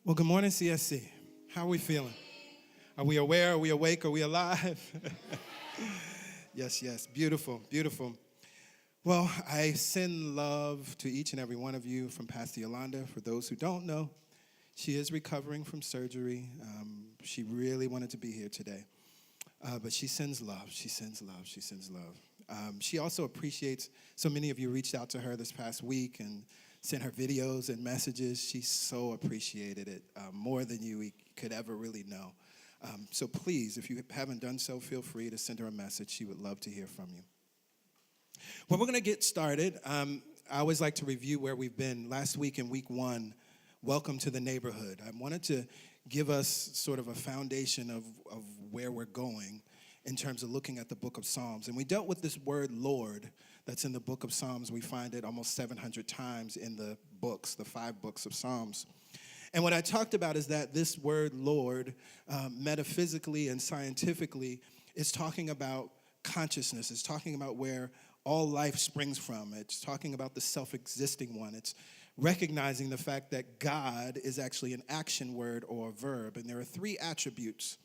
Well, good morning, CSC. How are we feeling? Are we aware? Are we awake? Are we alive? Yes, beautiful, beautiful. Well, I send love to each and every one of you from Pastor Yolanda. For those who don't know, she is recovering from surgery. She really wanted to be here today. But she sends love, she sends love, she sends love. She also appreciates, so many of you reached out to her this past week and sent her videos and messages. She so appreciated it, more than you could ever really know. So please, if you haven't done so, feel free to send her a message. She would love to hear from you. Well, we're going to get started. I always like to review where we've been. Last week in week 1, welcome to the neighborhood. I wanted to give us sort of a foundation of where we're going in terms of looking at the book of Psalms. And we dealt with this word Lord that's in the book of Psalms. We find it almost 700 times in the books, the 5 books of Psalms. And what I talked about is that this word Lord, metaphysically and scientifically, is talking about consciousness. It's talking about where all life springs from. It's talking about the self-existing one. It's recognizing the fact that God is actually an action word or a verb. And there are 3 attributes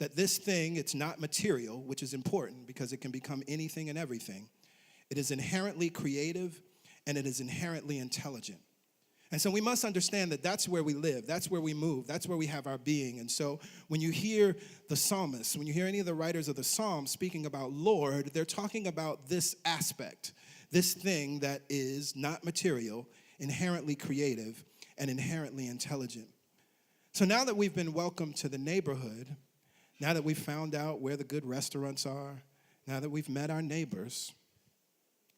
that this thing, it's not material, which is important because it can become anything and everything. It is inherently creative, and it is inherently intelligent. And so we must understand that that's where we live, that's where we move, that's where we have our being. And so when you hear the psalmists, when you hear any of the writers of the Psalms speaking about Lord, they're talking about this aspect, this thing that is not material, inherently creative, and inherently intelligent. So now that we've been welcomed to the neighborhood, now that we've found out where the good restaurants are, now that we've met our neighbors,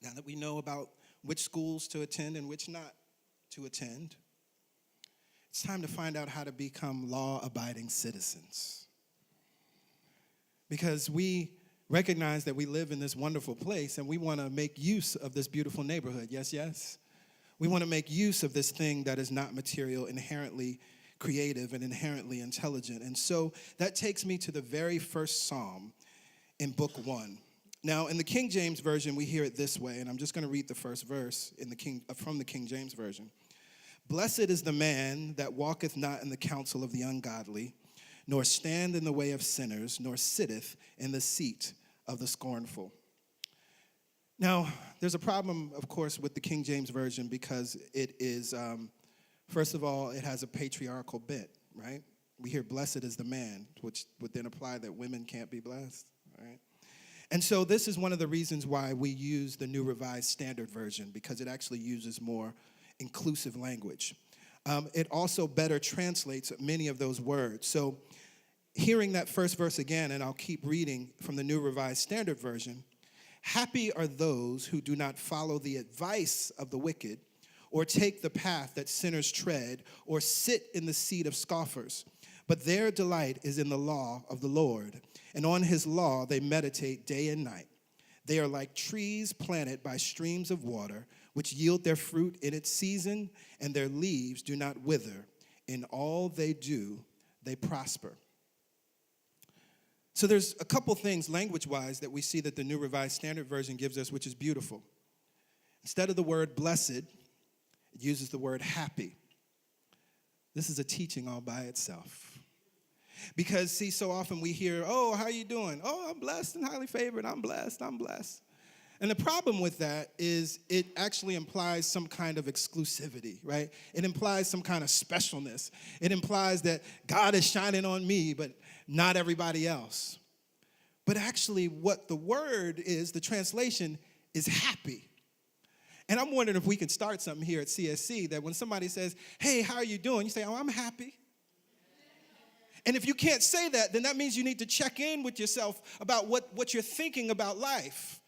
now that we know about which schools to attend and which not to attend, it's time to find out how to become law-abiding citizens. Because we recognize that we live in this wonderful place and we want to make use of this beautiful neighborhood. Yes? We want to make use of this thing that is not material, inherently creative, and inherently intelligent. And so that takes me to the very first psalm in book 1. Now, in the King James Version, we hear it this way, and I'm just going to read the first verse from the King James Version. Blessed is the man that walketh not in the counsel of the ungodly, nor stand in the way of sinners, nor sitteth in the seat of the scornful. Now, there's a problem, of course, with the King James Version because it is, first of all, it has a patriarchal bent, right? We hear blessed is the man, which would then imply that women can't be blessed, right? And so this is one of the reasons why we use the New Revised Standard Version, because it actually uses more inclusive language. It also better translates many of those words. So hearing that first verse again, and I'll keep reading from the New Revised Standard Version, happy are those who do not follow the advice of the wicked, or take the path that sinners tread, or sit in the seat of scoffers. But their delight is in the law of the Lord, and on his law they meditate day and night. They are like trees planted by streams of water, which yield their fruit in its season, and their leaves do not wither. In all they do, they prosper. So there's a couple things language-wise that we see that the New Revised Standard Version gives us, which is beautiful. Instead of the word blessed, it uses the word happy. This is a teaching all by itself. Because, see, so often we hear, oh, how are you doing? Oh, I'm blessed and highly favored. I'm blessed. And the problem with that is it actually implies some kind of exclusivity, right? It implies some kind of specialness. It implies that God is shining on me, but not everybody else. But actually what the word is, the translation, is happy. And I'm wondering if we can start something here at CSC that when somebody says, hey, how are you doing? You say, oh, I'm happy. And if you can't say that, then that means you need to check in with yourself about what you're thinking about life.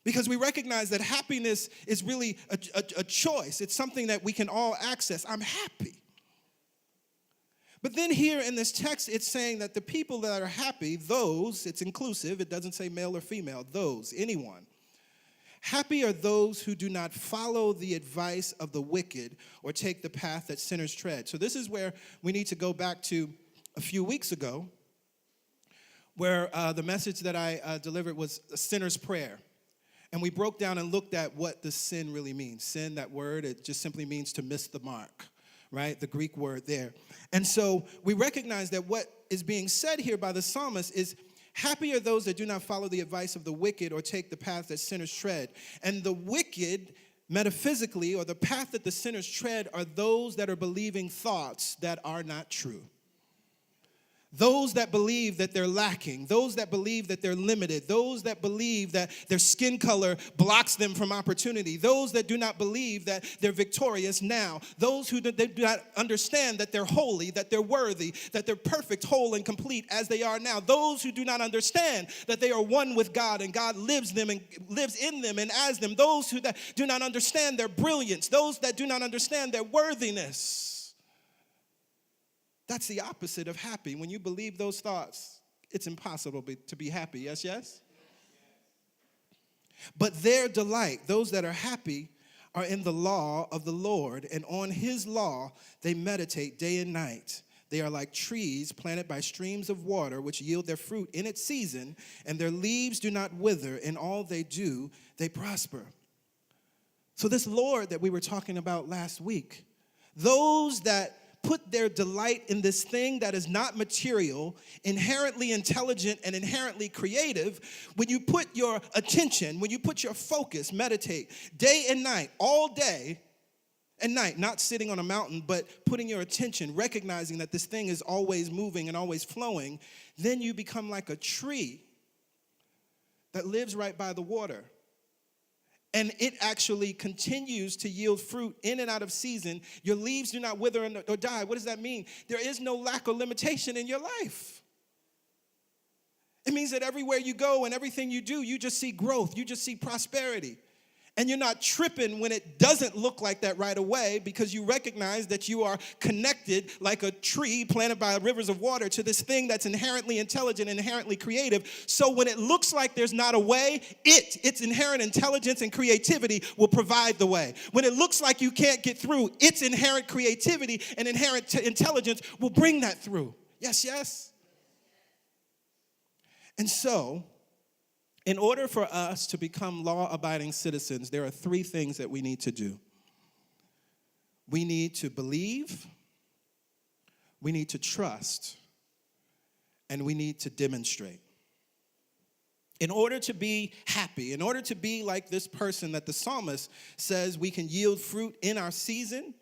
Because we recognize that happiness is really a choice. It's something that we can all access. I'm happy. But then here in this text, it's saying that the people that are happy, those, it's inclusive, it doesn't say male or female, those, anyone. Happy are those who do not follow the advice of the wicked or take the path that sinners tread. So this is where we need to go back to a few weeks ago, where the message that I delivered was a sinner's prayer. And we broke down and looked at what the sin really means. Sin, that word, it just simply means to miss the mark, right? The Greek word there. And so we recognize that what is being said here by the psalmist is, happy are those that do not follow the advice of the wicked or take the path that sinners tread. And the wicked, metaphysically, or the path that the sinners tread, are those that are believing thoughts that are not true. Those that believe that they're lacking, those that believe that they're limited, those that believe that their skin color blocks them from opportunity, those that do not believe that they're victorious now, those who do not understand that they're holy, that they're worthy, that they're perfect, whole, and complete as they are now, those who do not understand that they are one with God and God lives in them and as them, those who do not understand their brilliance, those that do not understand their worthiness. That's the opposite of happy. When you believe those thoughts, it's impossible to be happy. Yes, yes? But their delight, those that are happy, are in the law of the Lord, and on his law they meditate day and night. They are like trees planted by streams of water, which yield their fruit in its season, and their leaves do not wither. In all they do, they prosper. So this Lord that we were talking about last week, those that put their delight in this thing that is not material, inherently intelligent and inherently creative, when you put your attention, when you put your focus, meditate day and night, all day and night, not sitting on a mountain, but putting your attention, recognizing that this thing is always moving and always flowing, then you become like a tree that lives right by the water. And it actually continues to yield fruit in and out of season. Your leaves do not wither or die. What does that mean? There is no lack or limitation in your life. It means that everywhere you go and everything you do, you just see growth. You just see prosperity. And you're not tripping when it doesn't look like that right away, because you recognize that you are connected like a tree planted by rivers of water to this thing that's inherently intelligent and inherently creative. So when it looks like there's not a way, its inherent intelligence and creativity will provide the way. When it looks like you can't get through, its inherent creativity and inherent intelligence will bring that through. Yes, yes? And so, in order for us to become law-abiding citizens, there are three things that we need to do. We need to believe, we need to trust, and we need to demonstrate. In order to be happy, in order to be like this person that the psalmist says we can yield fruit in our season,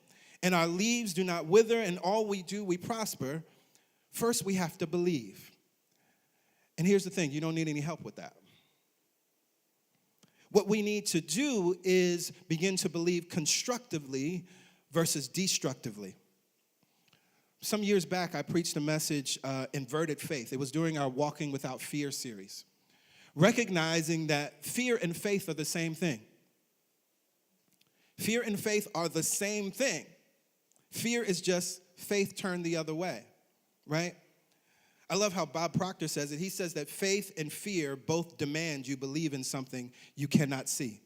and our leaves do not wither, and all we do, we prosper, first we have to believe. And here's the thing, you don't need any help with that. What we need to do is begin to believe constructively versus destructively. Some years back, I preached a message, Inverted Faith. It was during our Walking Without Fear series, recognizing that fear and faith are the same thing. Fear and faith are the same thing. Fear is just faith turned the other way, right? I love how Bob Proctor says it. He says that faith and fear both demand you believe in something you cannot see.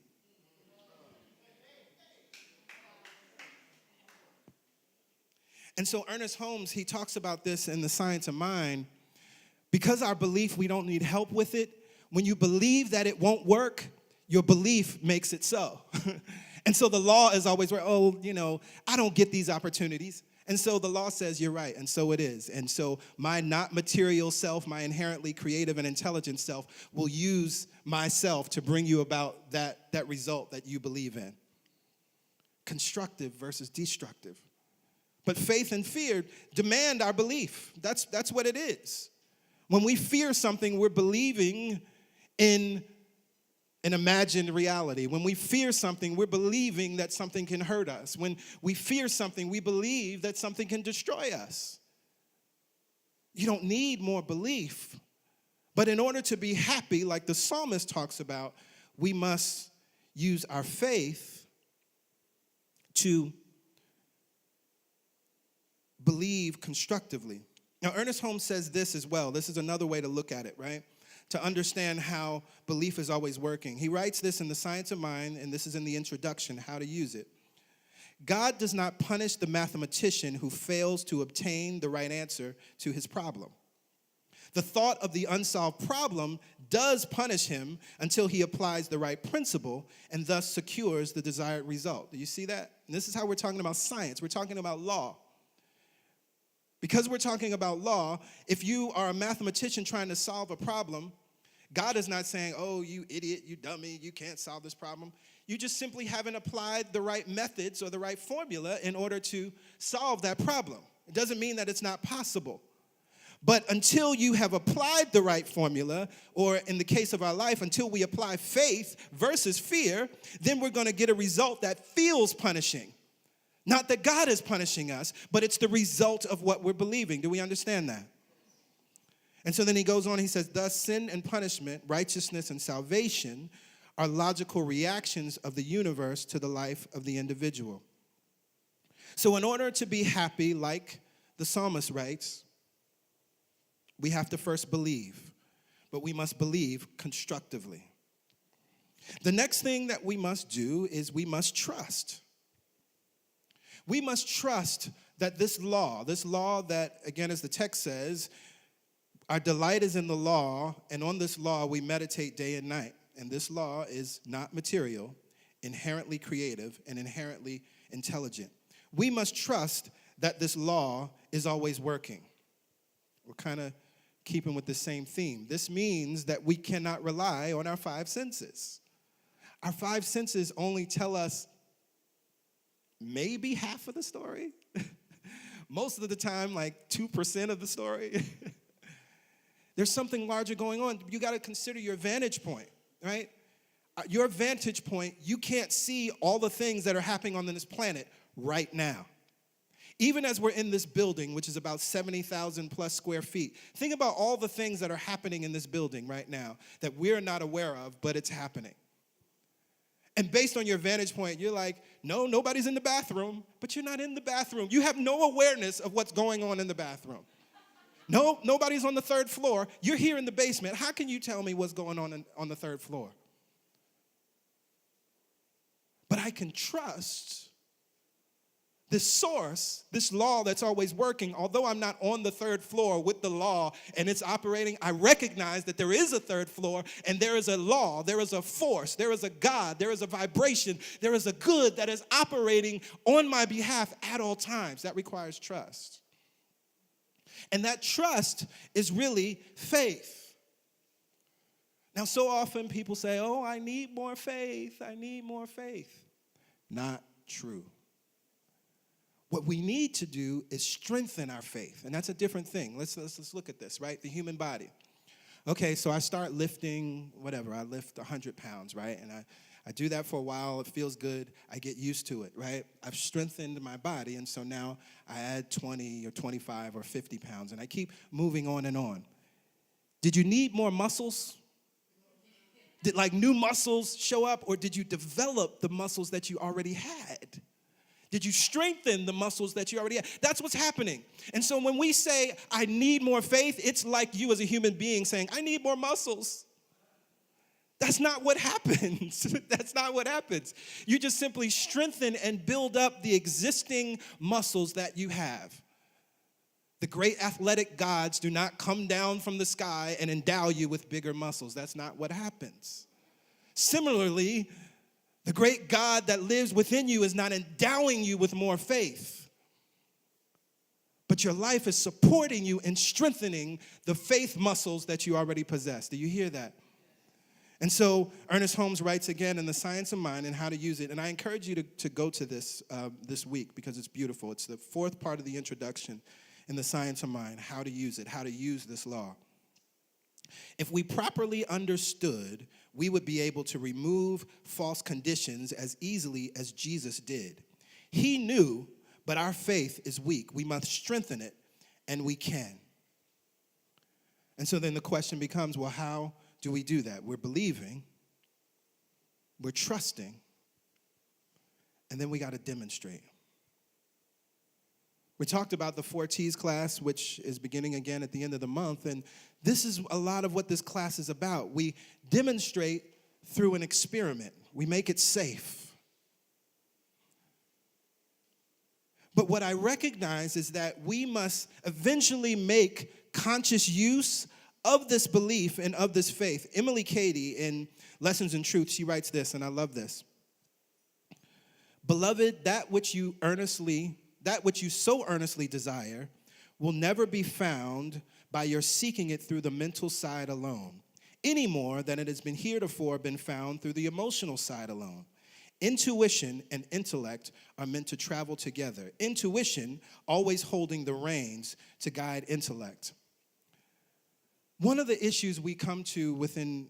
And so Ernest Holmes, he talks about this in The Science of Mind. Because our belief, we don't need help with it. When you believe that it won't work, your belief makes it so. And so the law is always, I don't get these opportunities. And so the law says you're right, and so it is. And so my not material self, my inherently creative and intelligent self, will use myself to bring you about that result that you believe in. Constructive versus destructive. But faith and fear demand our belief. That's what it is. When we fear something, we're believing in an imagined reality. When we fear something, we're believing that something can hurt us. When we fear something, we believe that something can destroy us. You don't need more belief. But in order to be happy, like the psalmist talks about, we must use our faith to believe constructively. Now, Ernest Holmes says this as well. This is another way to look at it, right? To understand how belief is always working. He writes this in The Science of Mind, and this is in the introduction, how to use it. God does not punish the mathematician who fails to obtain the right answer to his problem. The thought of the unsolved problem does punish him until he applies the right principle and thus secures the desired result. Do you see that? And this is how we're talking about science. We're talking about law. Because we're talking about law, if you are a mathematician trying to solve a problem, God is not saying, oh, you idiot, you dummy, you can't solve this problem. You just simply haven't applied the right methods or the right formula in order to solve that problem. It doesn't mean that it's not possible. But until you have applied the right formula, or in the case of our life, until we apply faith versus fear, then we're going to get a result that feels punishing. Not that God is punishing us, but it's the result of what we're believing. Do we understand that? And so then he goes on, he says, thus sin and punishment, righteousness and salvation are logical reactions of the universe to the life of the individual. So in order to be happy, like the psalmist writes, we have to first believe, but we must believe constructively. The next thing that we must do is we must trust. We must trust that this law that, again, as the text says, our delight is in the law, and on this law we meditate day and night. And this law is not material, inherently creative, and inherently intelligent. We must trust that this law is always working. We're kind of keeping with the same theme. This means that we cannot rely on our five senses. Our five senses only tell us maybe half of the story. Most of the time, like 2% of the story. There's something larger going on. You got to consider your vantage point, right? Your vantage point, you can't see all the things that are happening on this planet right now. Even as we're in this building, which is about 70,000 plus square feet, think about all the things that are happening in this building right now that we're not aware of, but it's happening. And based on your vantage point, you're like, no, nobody's in the bathroom, but you're not in the bathroom. You have no awareness of what's going on in the bathroom. No, nobody's on the third floor. You're here in the basement. How can you tell me what's going on the third floor? But I can trust this source, this law that's always working. Although I'm not on the third floor with the law and it's operating, I recognize that there is a third floor and there is a law, there is a force, there is a God, there is a vibration, there is a good that is operating on my behalf at all times. That requires trust. And that trust is really faith. Now, so often people say, oh, I need more faith. I need more faith. Not true. What we need to do is strengthen our faith, and that's a different thing. Let's look at this, right? The human body. Okay, so I start lifting, whatever. I lift 100 pounds, right? And I do that for a while. It feels good. I get used to it, right? I've strengthened my body, and so now I add 20 or 25 or 50 pounds, and I keep moving on and on. Did you need more muscles? Did like new muscles show up, or did you develop the muscles that you already had? Did you strengthen the muscles that you already had? That's what's happening. And so when we say, I need more faith, it's like you as a human being saying, I need more muscles. That's not what happens. That's not what happens. You just simply strengthen and build up the existing muscles that you have. The great athletic gods do not come down from the sky and endow you with bigger muscles. That's not what happens. Similarly, the great God that lives within you is not endowing you with more faith, but your life is supporting you and strengthening the faith muscles that you already possess. Do you hear that? And so Ernest Holmes writes again in The Science of Mind and How to Use It, and I encourage you to go to this this week because it's beautiful. It's the fourth part of the introduction in The Science of Mind, How to Use It, how to use this law. If we properly understood, we would be able to remove false conditions as easily as Jesus did. He knew, but our faith is weak. We must strengthen it, and we can. And so then the question becomes, well, how do we do that? We're believing, we're trusting, and then we got to demonstrate. We talked about the 4 T's class, which is beginning again at the end of the month, and this is a lot of what this class is about. We demonstrate through an experiment. We make it safe. But what I recognize is that we must eventually make conscious use of this belief and of this faith, Emily Cady in Lessons in Truth, she writes this, and I love this. Beloved, that which you so earnestly desire will never be found by your seeking it through the mental side alone, any more than it has been heretofore been found through the emotional side alone. Intuition and intellect are meant to travel together. Intuition always holding the reins to guide intellect. One of the issues we come to within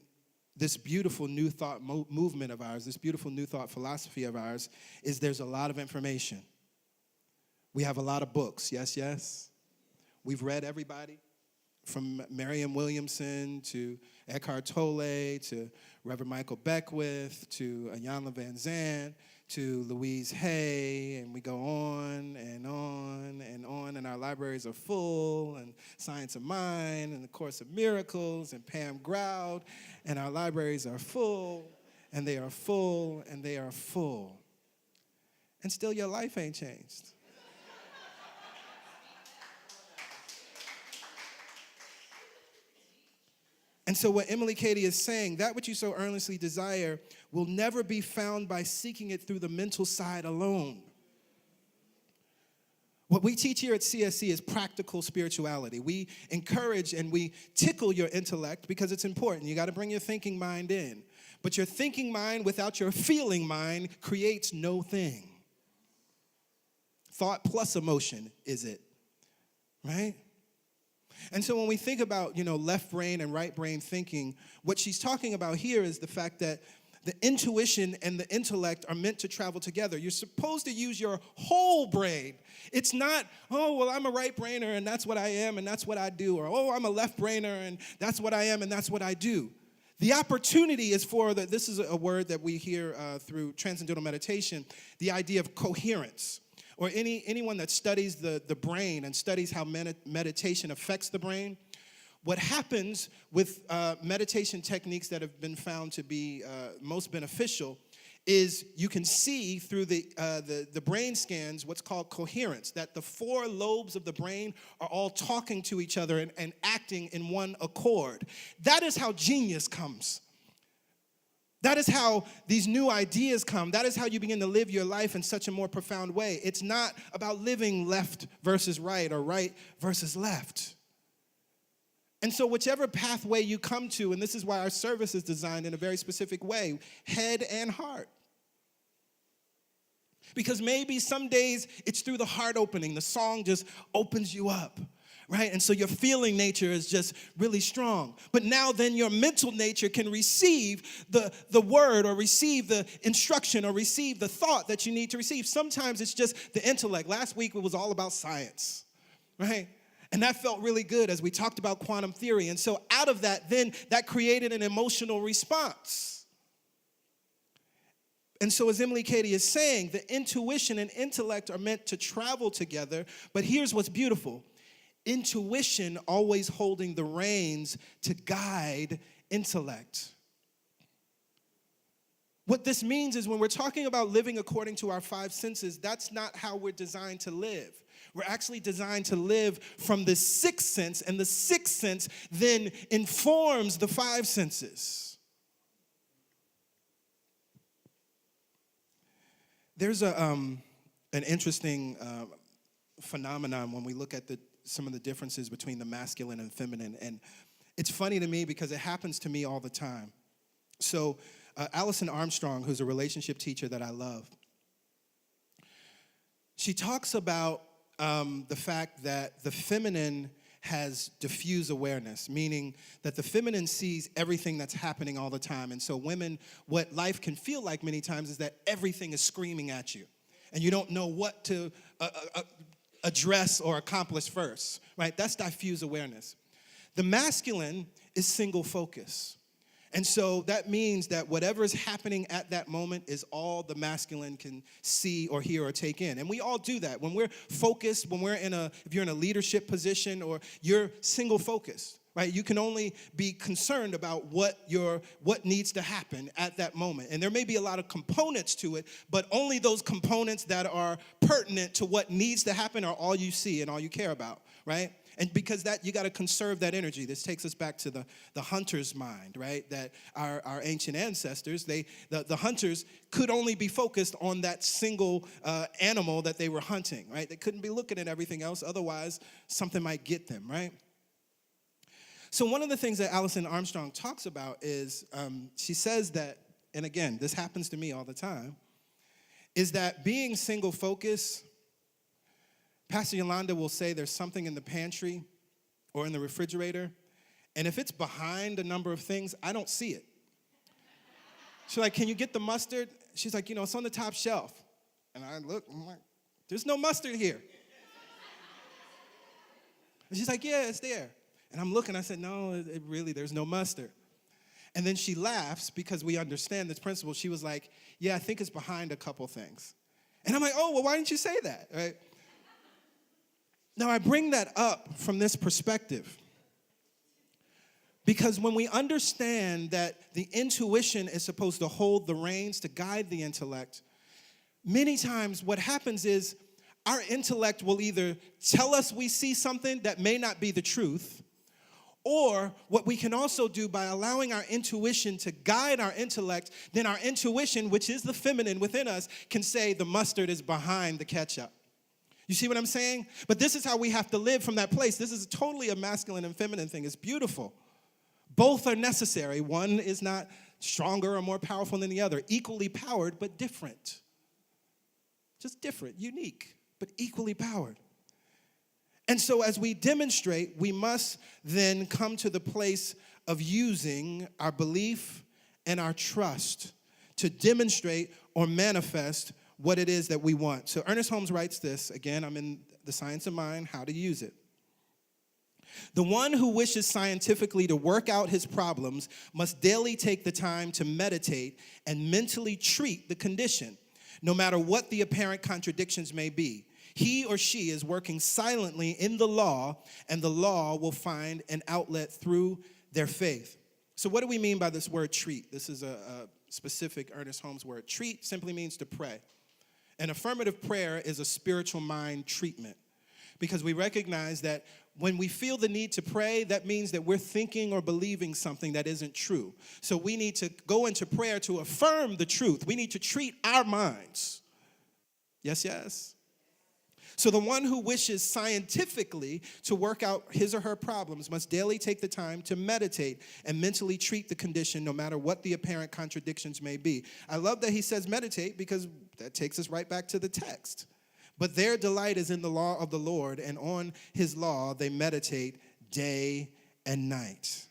this beautiful new thought movement of ours, this beautiful new thought philosophy of ours, is there's a lot of information. We have a lot of books, yes, yes. We've read everybody from Marianne Williamson to Eckhart Tolle to Reverend Michael Beckwith to Iyanla Vanzant to Louise Hay, and we go on and on and on, and our libraries are full, and Science of Mind and the Course of Miracles and Pam Groud, and our libraries are full, and they are full, and they are full. And still your life ain't changed. And so what Emily Cady is saying, that which you so earnestly desire will never be found by seeking it through the mental side alone. What we teach here at CSC is practical spirituality. We encourage and we tickle your intellect because it's important. You got to bring your thinking mind in. But your thinking mind without your feeling mind creates no thing. Thought plus emotion is it, right? And so when we think about, left brain and right brain thinking, what she's talking about here is the fact that the intuition and the intellect are meant to travel together. You're supposed to use your whole brain. It's not, I'm a right brainer and that's what I am and that's what I do. Or, I'm a left brainer and that's what I am and that's what I do. The opportunity is this is a word that we hear through transcendental meditation, the idea of coherence. Or anyone that studies the brain and studies how meditation affects the brain, what happens with meditation techniques that have been found to be most beneficial is you can see through the brain scans what's called coherence, that the four lobes of the brain are all talking to each other and acting in one accord. That is how genius comes. That is how these new ideas come. That is how you begin to live your life in such a more profound way. It's not about living left versus right or right versus left. And so whichever pathway you come to, and this is why our service is designed in a very specific way, head and heart. Because maybe some days it's through the heart opening. The song just opens you up. Right? And so your feeling nature is just really strong. But now then your mental nature can receive the word or receive the instruction or receive the thought that you need to receive. Sometimes it's just the intellect. Last week it was all about science, right? And that felt really good as we talked about quantum theory. And so out of that, then that created an emotional response. And so as Emily Cady is saying, the intuition and intellect are meant to travel together. But here's what's beautiful. Intuition always holding the reins to guide intellect. What this means is when we're talking about living according to our five senses, that's not how we're designed to live. We're actually designed to live from the sixth sense, and the sixth sense then informs the five senses. There's an interesting phenomenon when we look at some of the differences between the masculine and feminine. And it's funny to me because it happens to me all the time. So Allison Armstrong, who's a relationship teacher that I love, she talks about the fact that the feminine has diffuse awareness, meaning that the feminine sees everything that's happening all the time. And so women, what life can feel like many times is that everything is screaming at you. And you don't know what to address or accomplish first, right? That's diffuse awareness. The masculine is single focus. And so that means that whatever is happening at that moment is all the masculine can see or hear or take in. And we all do that. When we're focused, if you're in a leadership position or you're single focused, right? You can only be concerned about what needs to happen at that moment. And there may be a lot of components to it, but only those components that are pertinent to what needs to happen are all you see and all you care about, right? And because that, you got to conserve that energy. This takes us back to the hunter's mind, right? That our ancient ancestors, the hunters could only be focused on that single animal that they were hunting, right? They couldn't be looking at everything else. Otherwise, something might get them, right? So one of the things that Alison Armstrong talks about is she says that, and again, this happens to me all the time, is that being single focus, Pastor Yolanda will say there's something in the pantry or in the refrigerator, and if it's behind a number of things, I don't see it. She's like, can you get the mustard? She's like, it's on the top shelf. And I look, I'm like, there's no mustard here. And she's like, yeah, it's there. And I'm looking, I said, no, there's no mustard. And then she laughs because we understand this principle. She was like, yeah, I think it's behind a couple things. And I'm like, oh, well, why didn't you say that, right? Now, I bring that up from this perspective because when we understand that the intuition is supposed to hold the reins to guide the intellect, many times what happens is our intellect will either tell us we see something that may not be the truth, or what we can also do by allowing our intuition to guide our intellect, then our intuition, which is the feminine within us, can say the mustard is behind the ketchup. You see what I'm saying? But this is how we have to live from that place. This is totally a masculine and feminine thing. It's beautiful. Both are necessary. One is not stronger or more powerful than the other. Equally powered, but different. Just different, unique, but equally powered. And so as we demonstrate, we must then come to the place of using our belief and our trust to demonstrate or manifest what it is that we want. So Ernest Holmes writes this. Again, I'm in The Science of Mind, How to Use It. The one who wishes scientifically to work out his problems must daily take the time to meditate and mentally treat the condition, no matter what the apparent contradictions may be. He or she is working silently in the law, and the law will find an outlet through their faith. So what do we mean by this word treat? This is a specific Ernest Holmes word. Treat simply means to pray. An affirmative prayer is a spiritual mind treatment because we recognize that when we feel the need to pray, that means that we're thinking or believing something that isn't true. So we need to go into prayer to affirm the truth. We need to treat our minds. Yes, yes. So the one who wishes scientifically to work out his or her problems must daily take the time to meditate and mentally treat the condition no matter what the apparent contradictions may be. I love that he says meditate because that takes us right back to the text. But their delight is in the law of the Lord, and on his law they meditate day and night.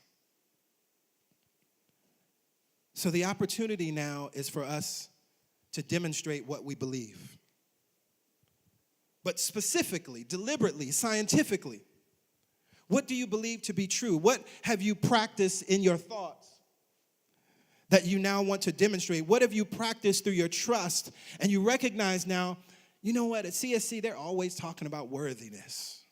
So the opportunity now is for us to demonstrate what we believe. But specifically, deliberately, scientifically, what do you believe to be true? What have you practiced in your thoughts that you now want to demonstrate? What have you practiced through your trust? And you recognize now, you know what, at CSC, they're always talking about worthiness.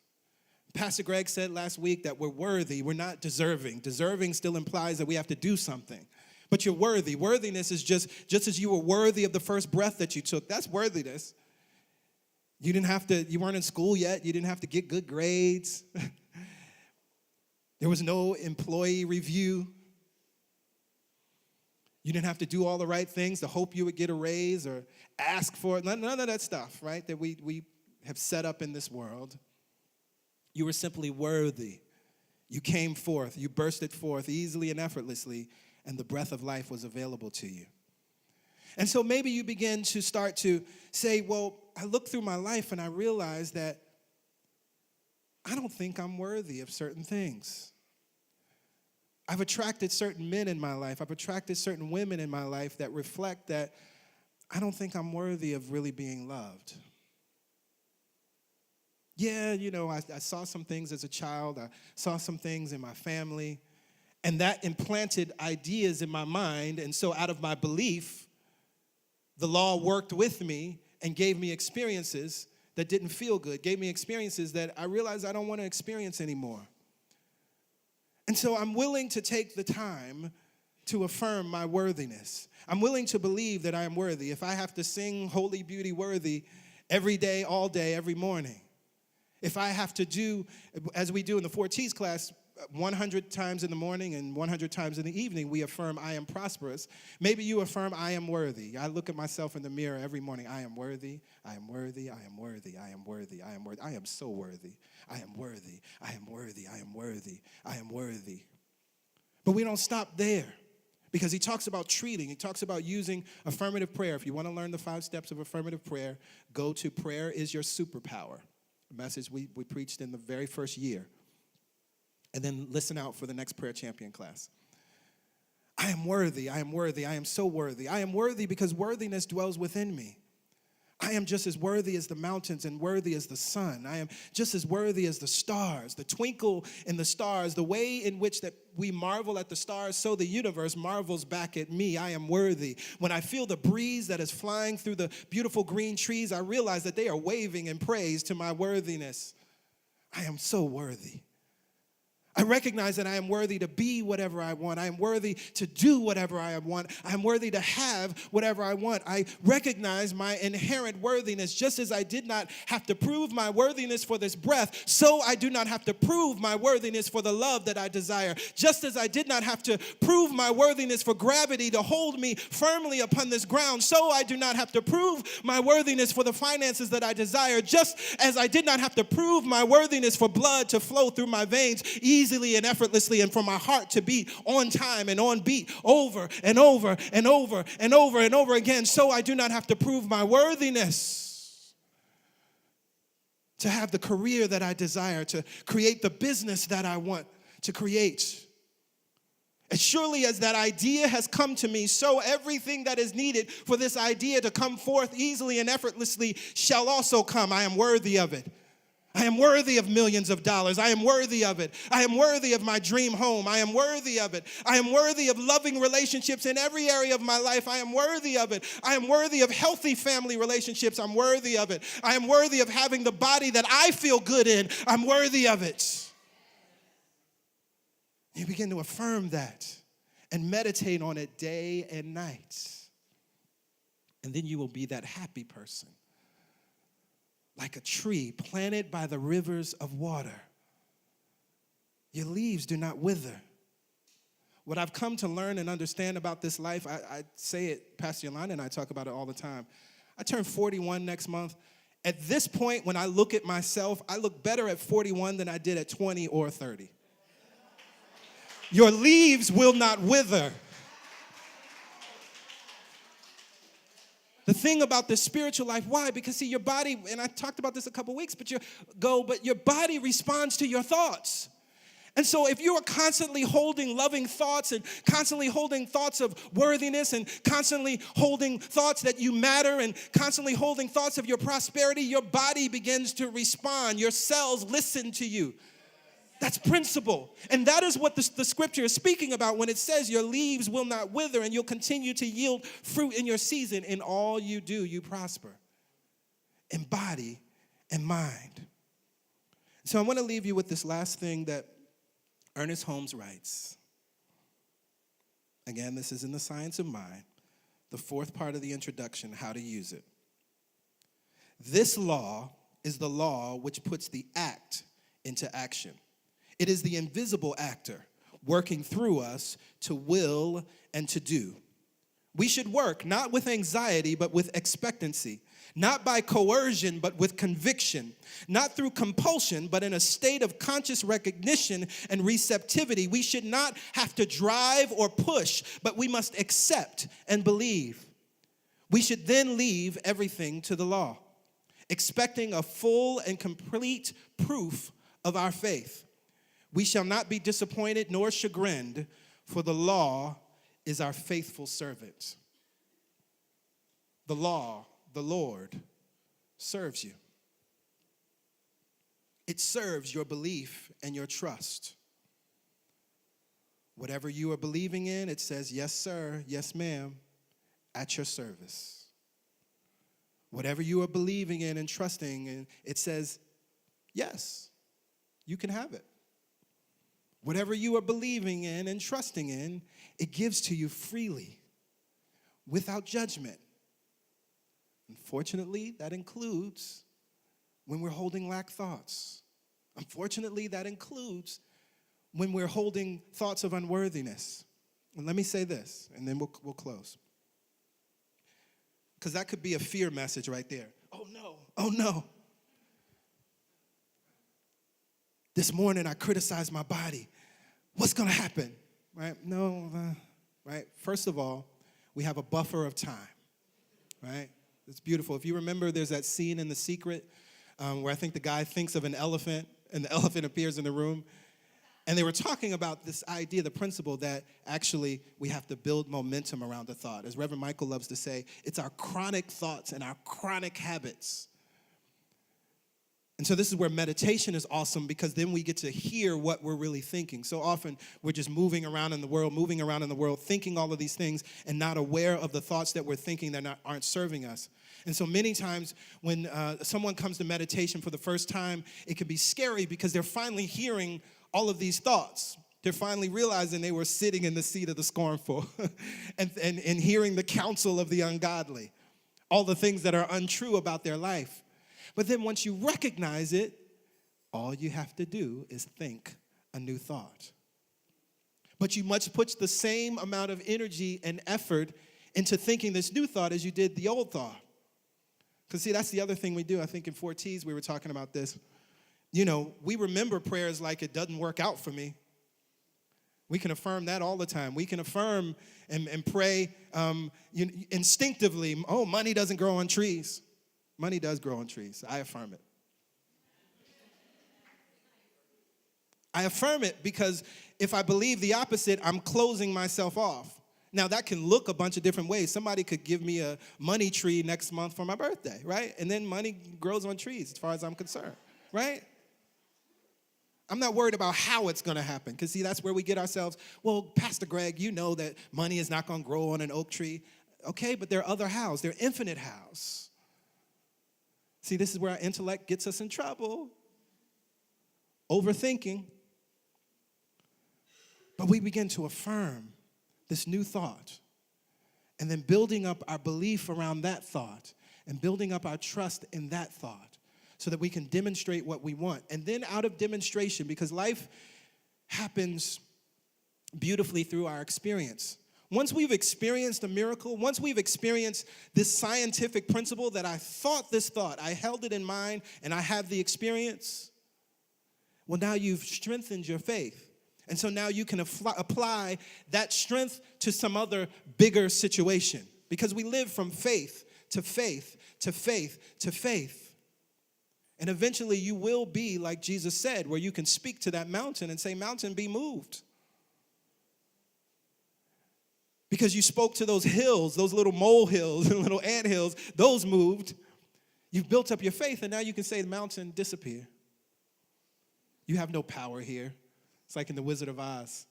Pastor Greg said last week that we're worthy, we're not deserving. Deserving still implies that we have to do something. But you're worthy. Worthiness is just as you were worthy of the first breath that you took. That's worthiness. You weren't in school yet. You didn't have to get good grades. There was no employee review. You didn't have to do all the right things to hope you would get a raise or ask for it. None of that stuff, right, that we have set up in this world. You were simply worthy. You came forth. You bursted forth easily and effortlessly, and the breath of life was available to you. And so maybe you begin to start to say, well, I look through my life and I realize that I don't think I'm worthy of certain things. I've attracted certain men in my life. I've attracted certain women in my life that reflect that I don't think I'm worthy of really being loved. Yeah, I saw some things as a child. I saw some things in my family. And that implanted ideas in my mind. And so out of my belief, the law worked with me and gave me experiences that didn't feel good, gave me experiences that I realized I don't want to experience anymore. And so I'm willing to take the time to affirm my worthiness. I'm willing to believe that I am worthy. If I have to sing Holy Beauty Worthy every day, all day, every morning, If I have to do, as we do in the 4Ts class, 100 times in the morning and 100 times in the evening, we affirm, I am prosperous. Maybe you affirm, I am worthy. I look at myself in the mirror every morning. I am worthy. I am worthy. I am worthy. I am worthy. I am worthy. I am so worthy. I am worthy. I am worthy. I am worthy. I am worthy. But we don't stop there, because he talks about treating. He talks about using affirmative prayer. If you want to learn the 5 steps of affirmative prayer, go to Prayer is Your Superpower, a message we preached in the very first year. And then listen out for the next Prayer Champion class. I am worthy, I am worthy, I am so worthy. I am worthy because worthiness dwells within me. I am just as worthy as the mountains and worthy as the sun. I am just as worthy as the stars, the twinkle in the stars, the way in which that we marvel at the stars, so the universe marvels back at me. I am worthy. When I feel the breeze that is flying through the beautiful green trees, I realize that they are waving in praise to my worthiness. I am so worthy. I recognize that I am worthy to be whatever I want. I am worthy to do whatever I want. I am worthy to have whatever I want. I recognize my inherent worthiness. Just as I did not have to prove my worthiness for this breath, so I do not have to prove my worthiness for the love that I desire. Just as I did not have to prove my worthiness for gravity to hold me firmly upon this ground, so I do not have to prove my worthiness for the finances that I desire. Just as I did not have to prove my worthiness for blood to flow through my veins easily and effortlessly, and for my heart to beat on time and on beat over and over and over and over and over again, so I do not have to prove my worthiness to have the career that I desire, to create the business that I want to create. As surely as that idea has come to me, so everything that is needed for this idea to come forth easily and effortlessly shall also come. I am worthy of it. I am worthy of millions of dollars. I am worthy of it. I am worthy of my dream home. I am worthy of it. I am worthy of loving relationships in every area of my life. I am worthy of it. I am worthy of healthy family relationships. I'm worthy of it. I am worthy of having the body that I feel good in. I'm worthy of it. You begin to affirm that and meditate on it day and night. And then you will be that happy person, like a tree planted by the rivers of water. Your leaves do not wither. What I've come to learn and understand about this life, I say it, Pastor Yolanda and I talk about it all the time. I turn 41 next month. At this point, when I look at myself, I look better at 41 than I did at 20 or 30. Your leaves will not wither. The thing about the spiritual life, why? Because see, your body, and I talked about this a couple weeks but your body responds to your thoughts. And so if you are constantly holding loving thoughts and constantly holding thoughts of worthiness and constantly holding thoughts that you matter and constantly holding thoughts of your prosperity, your body begins to respond. Your cells listen to you. That's principle. And that is what the scripture is speaking about when it says your leaves will not wither and you'll continue to yield fruit in your season. In all you do, you prosper in body and mind. So I want to leave you with this last thing that Ernest Holmes writes. Again, this is in The Science of Mind, the 4th part of the introduction, how to use it. This law is the law which puts the act into action. It is the invisible actor working through us to will and to do. We should work not with anxiety, but with expectancy, not by coercion, but with conviction, not through compulsion, but in a state of conscious recognition and receptivity. We should not have to drive or push, but we must accept and believe. We should then leave everything to the law, expecting a full and complete proof of our faith. We shall not be disappointed nor chagrined, for the law is our faithful servant. The law, the Lord, serves you. It serves your belief and your trust. Whatever you are believing in, it says, yes, sir, yes, ma'am, at your service. Whatever you are believing in and trusting in, it says, yes, you can have it. Whatever you are believing in and trusting in, it gives to you freely, without judgment. Unfortunately, that includes when we're holding lack thoughts. Unfortunately, that includes when we're holding thoughts of unworthiness. And let me say this, and then we'll close. Because that could be a fear message right there. Oh, no. Oh, no. This morning, I criticized my body. What's going to happen? Right? No. Right? First of all, we have a buffer of time. Right? It's beautiful. If you remember, there's that scene in The Secret where I think the guy thinks of an elephant, and the elephant appears in the room. And they were talking about this idea, the principle that actually we have to build momentum around the thought. As Reverend Michael loves to say, it's our chronic thoughts and our chronic habits. And so this is where meditation is awesome, because then we get to hear what we're really thinking. So often we're just moving around in the world, thinking all of these things and not aware of the thoughts that we're thinking that aren't serving us. And so many times when someone comes to meditation for the first time, it can be scary because they're finally hearing all of these thoughts. They're finally realizing they were sitting in the seat of the scornful and hearing the counsel of the ungodly, all the things that are untrue about their life. But then once you recognize it, all you have to do is think a new thought. But you must put the same amount of energy and effort into thinking this new thought as you did the old thought. Because see, that's the other thing we do. I think in 4Ts we were talking about this. You know, we remember prayers like it doesn't work out for me. We can affirm that all the time. We can affirm and pray instinctively, oh, money doesn't grow on trees. Money does grow on trees. I affirm it. I affirm it because if I believe the opposite, I'm closing myself off. Now, that can look a bunch of different ways. Somebody could give me a money tree next month for my birthday, right? And then money grows on trees as far as I'm concerned, right? I'm not worried about how it's going to happen, because, see, that's where we get ourselves. Well, Pastor Greg, you know that money is not going to grow on an oak tree. Okay, but there are other hows. There are infinite hows. See, this is where our intellect gets us in trouble. Overthinking. But we begin to affirm this new thought, and then building up our belief around that thought, and building up our trust in that thought, so that we can demonstrate what we want. And then out of demonstration, because life happens beautifully through our experience. Once we've experienced a miracle, once we've experienced this scientific principle that I thought this thought, I held it in mind, and I have the experience, well, now you've strengthened your faith. And so now you can apply that strength to some other bigger situation, because we live from faith to faith to faith to faith. And eventually you will be like Jesus said, where you can speak to that mountain and say, mountain, be moved. Because you spoke to those hills, those little mole hills and little ant hills, those moved. You've built up your faith, and now you can say, the mountain, disappear. You have no power here. It's like in The Wizard of Oz,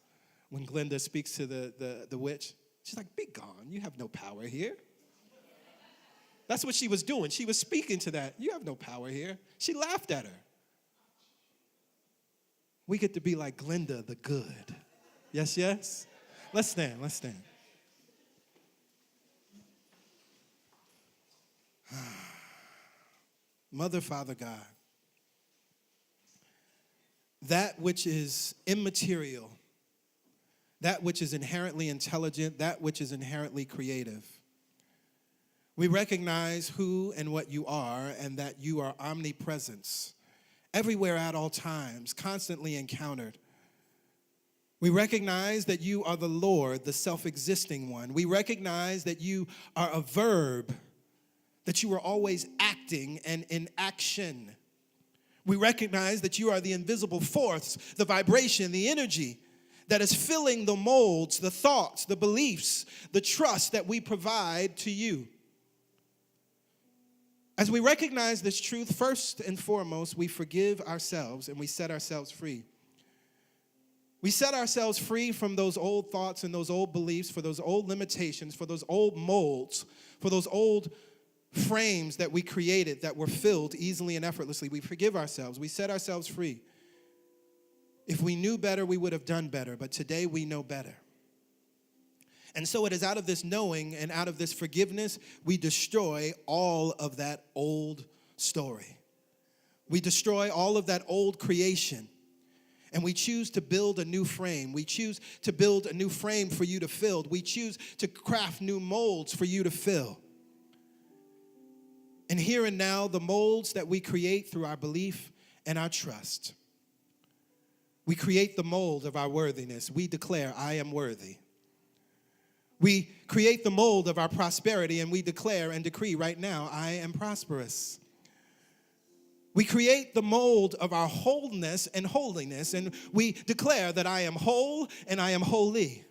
when Glinda speaks to the witch. She's like, be gone. You have no power here. That's what she was doing. She was speaking to that. You have no power here. She laughed at her. We get to be like Glinda the good. Yes, yes? Let's stand. Mother, Father, God, that which is immaterial, that which is inherently intelligent, that which is inherently creative. We recognize who and what you are, and that you are omnipresence, everywhere at all times, constantly encountered. We recognize that you are the Lord, the self-existing one. We recognize that you are a verb, that you are always acting and in action. We recognize that you are the invisible force, the vibration, the energy that is filling the molds, the thoughts, the beliefs, the trust that we provide to you. As we recognize this truth, first and foremost, we forgive ourselves and we set ourselves free. We set ourselves free from those old thoughts and those old beliefs, for those old limitations, for those old molds, for those old frames that we created that were filled easily and effortlessly. We forgive ourselves. We set ourselves free. If we knew better, we would have done better, but today we know better. And so it is out of this knowing and out of this forgiveness, we destroy all of that old story. We destroy all of that old creation. And we choose to build a new frame. We choose to build a new frame for you to fill. We choose to craft new molds for you to fill. And here and now, the molds that we create through our belief and our trust. We create the mold of our worthiness. We declare, I am worthy. We create the mold of our prosperity, and we declare and decree right now, I am prosperous. We create the mold of our wholeness and holiness, and we declare that I am whole and I am holy.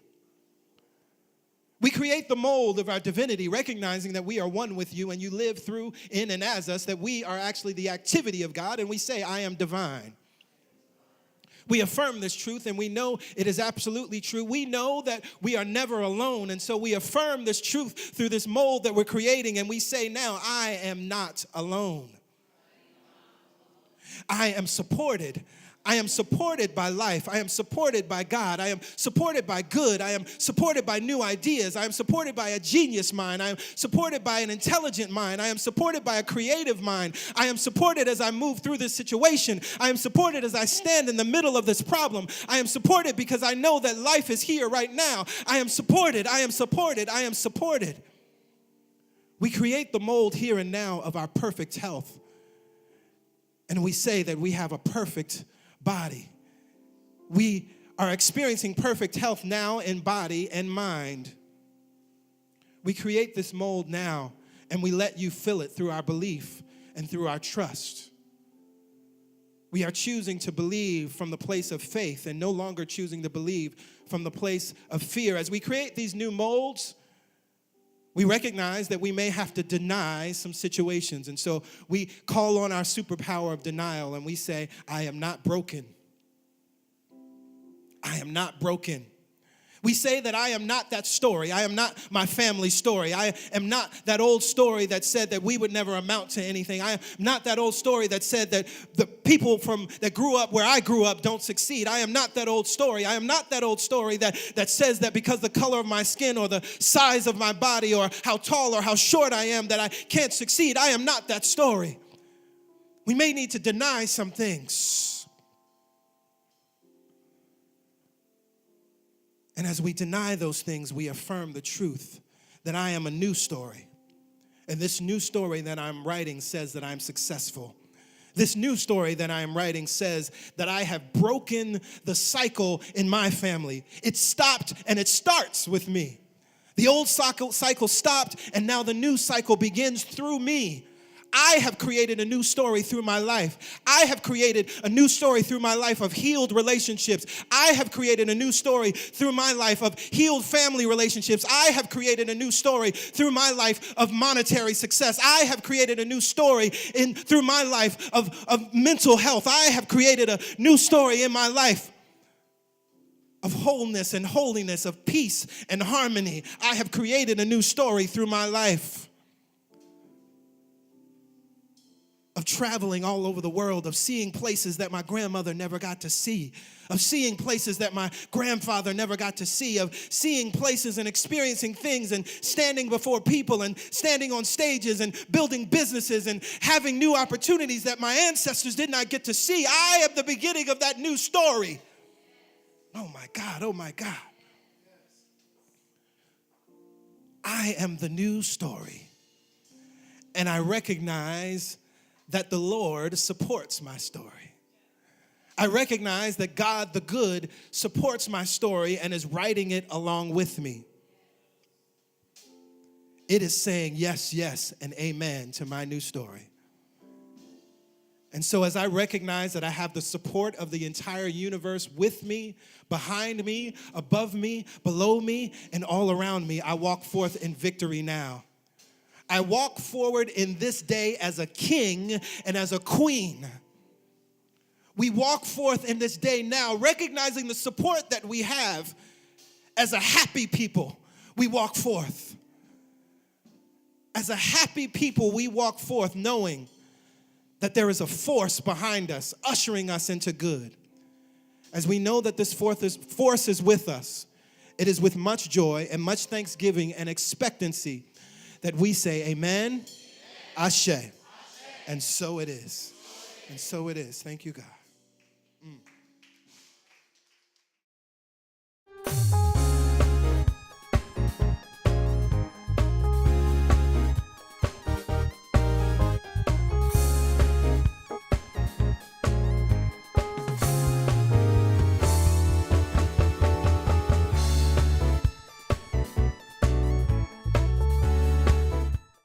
We create the mold of our divinity, recognizing that we are one with you and you live through, in, and as us, that we are actually the activity of God, and we say, I am divine. We affirm this truth, and we know it is absolutely true. We know that we are never alone, and so we affirm this truth through this mold that we're creating, and we say now, I am not alone. I am supported. I am supported by life. I am supported by God. I am supported by good. I am supported by new ideas. I am supported by a genius mind. I am supported by an intelligent mind. I am supported by a creative mind. I am supported as I move through this situation. I am supported as I stand in the middle of this problem. I am supported because I know that life is here right now. I am supported. I am supported. I am supported. We create the mold here and now of our perfect health. And we say that we have a perfect body. We are experiencing perfect health now in body and mind. We create this mold now, and we let you fill it through our belief and through our trust. We are choosing to believe from the place of faith and no longer choosing to believe from the place of fear. As we create these new molds, we recognize that we may have to deny some situations. And so we call on our superpower of denial and we say, I am not broken. I am not broken. We say that I am not that story. I am not my family's story. I am not that old story that said that we would never amount to anything. I am not that old story that said that the people that grew up where I grew up don't succeed. I am not that old story. I am not that old story that says that because the color of my skin or the size of my body or how tall or how short I am that I can't succeed. I am not that story. We may need to deny some things. And as we deny those things, we affirm the truth that I am a new story. And this new story that I'm writing says that I'm successful. This new story that I am writing says that I have broken the cycle in my family. It stopped and it starts with me. The old cycle stopped and now the new cycle begins through me. I have created a new story through my life. I have created a new story through my life of healed relationships. I have created a new story through my life of healed family relationships. I have created a new story through my life of monetary success. I have created a new story through my life of mental health. I have created a new story in my life of wholeness and holiness, of peace and harmony. I have created a new story through my life of traveling all over the world, of seeing places that my grandmother never got to see, of seeing places that my grandfather never got to see, of seeing places and experiencing things and standing before people and standing on stages and building businesses and having new opportunities that my ancestors did not get to see. I am the beginning of that new story. Oh my God, oh my God. I am the new story. And I recognize that the Lord supports my story. I recognize that God, the good, supports my story and is writing it along with me. It is saying yes, yes, and amen to my new story. And so as I recognize that I have the support of the entire universe with me, behind me, above me, below me, and all around me, I walk forth in victory now. I walk forward in this day as a king and as a queen. We walk forth in this day now, recognizing the support that we have as a happy people. We walk forth. As a happy people, we walk forth knowing that there is a force behind us, ushering us into good. As we know that this force is with us, it is with much joy and much thanksgiving and expectancy that we say amen, ashe, and so it is. And so it is. Thank you, God.